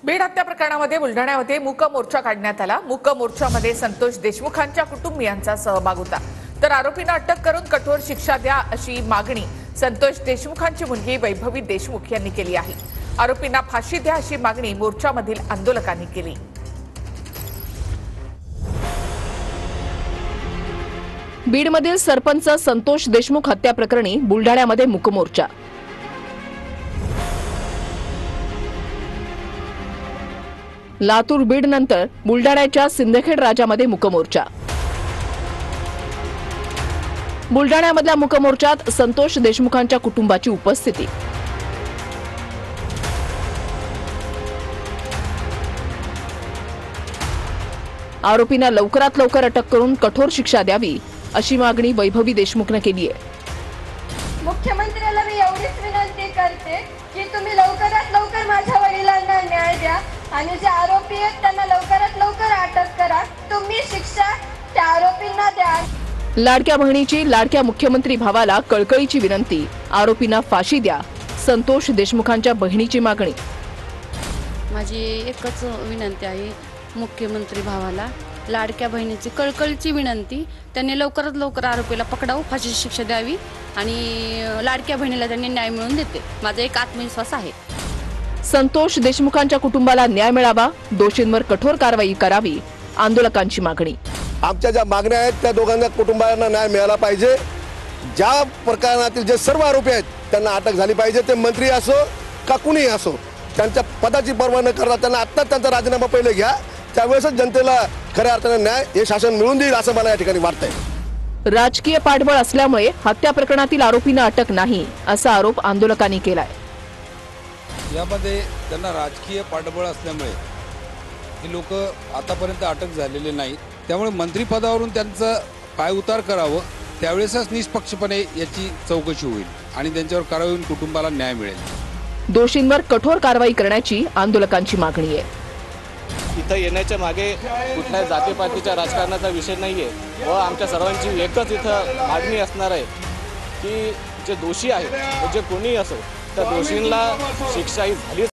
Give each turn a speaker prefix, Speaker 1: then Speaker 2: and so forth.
Speaker 1: बीड हत्या प्रकरणामध्ये बुलढाण्यामध्ये मूक मोर्चा काढण्यात आला। मूक मोर्चामध्ये संतोष देशमुखांच्या कुटुंबियांचा सहभाग होता। तर आरोपींना अटक करून कठोर शिक्षा द्या अशी मागणी संतोष देशमुखांची मुलगी वैभवी देशमुख यांनी केली आहे। आरोपींना फाशी द्या अशी मागणी मोर्चामधील आंदोलकांनी केली।
Speaker 2: बीडमधील सरपंच संतोष देशमुख हत्या प्रकरणी बुलढाण्यामध्ये मूक मोर्चा। लातूर बीड नंतर बुलढाण्याच्या सिंदखेड राजामध्ये मूक मोर्चा। बुलढाण्यामधल्या मूक मोर्चात संतोष देशमुखांच्या कुटुंबाची उपस्थिती। आरोपींना लवकरात लवकर अटक करून कठोर शिक्षा द्यावी अशी मागणी वैभवी देशमुखने केली आहे।
Speaker 3: मुख्यमंत्र्याला मी एवढीच विनंती करते की तुम्ही लवकरात लवकर माझ्या वडिलांना न्याय द्या आणि जे आरोपी आहेत त्यांना लवकरात लवकर अटक करा। तुम्ही शिक्षा त्या आरोपींना द्या।
Speaker 2: लाडक्या बहिणीची लाडक्या मुख्यमंत्री भावाला कळकळीची विनंती, आरोपींना फाशी द्या, संतोष देशमुखांच्या बहिणीची मागणी।
Speaker 4: माझी एकच विनंती आहे मुख्यमंत्री भावाला, लाडक्या बहिणीची कळकळीची विनंती, त्यांनी लवकरात लवकर आरोपीला पकडावं, फाशीची शिक्षा द्यावी आणि लाडक्या बहिणीला त्यांनी न्याय मिळवून देते, माझा एक आत्मविश्वास आहे।
Speaker 2: संतोष देशमुखांच्या कुटुंबाला न्याय मिळावा, दोषींवर कठोर कारवाई करावी, आंदोलकांची मागणी।
Speaker 5: आमच्या ज्या मागण्या आहेत त्या दोघांना कुटुंबांना न्याय मिळाला पाहिजे। ज्या प्रकरणातील जे सर्व आरोपी आहेत त्यांना अटक झाली पाहिजे, ते मंत्री असो का कुणीही असो। त्यांच्या पदाची पर्वा न करता त्यांना आत्ता त्यांचा राजीनामा पहिले घ्या, त्यावेळेसच जनतेला खऱ्या अर्थाने न्याय हे शासन मिळवून देईल असं मला या ठिकाणी वाटतंय।
Speaker 2: राजकीय पाठबळ असल्यामुळे हत्या प्रकरणातील आरोपींना अटक नाही असा आरोप आंदोलकांनी केलाय।
Speaker 6: यामध्ये त्यांना राजकीय पाठबळ असल्यामुळे ही लोक आतापर्यंत अटक झालेले नाहीत, त्यामुळे मंत्रिपदावरून त्यांचं पायउतार करावं, त्यावेळेसच निष्पक्षपणे याची चौकशी होईल आणि त्यांच्यावर कारवाई होऊन कुटुंबाला न्याय मिळेल।
Speaker 2: दोषींवर कठोर कारवाई करण्याची आंदोलकांची मागणी आहे।
Speaker 7: इथं येण्याच्या मागे कुठल्या जातीपातीच्या राजकारणाचा विषय नाहीये व आमच्या सर्वांची एकच इथं मागणी असणार आहे की जे दोषी आहेत जे कोणीही असो त्या दोषींना शिक्षा ही झाली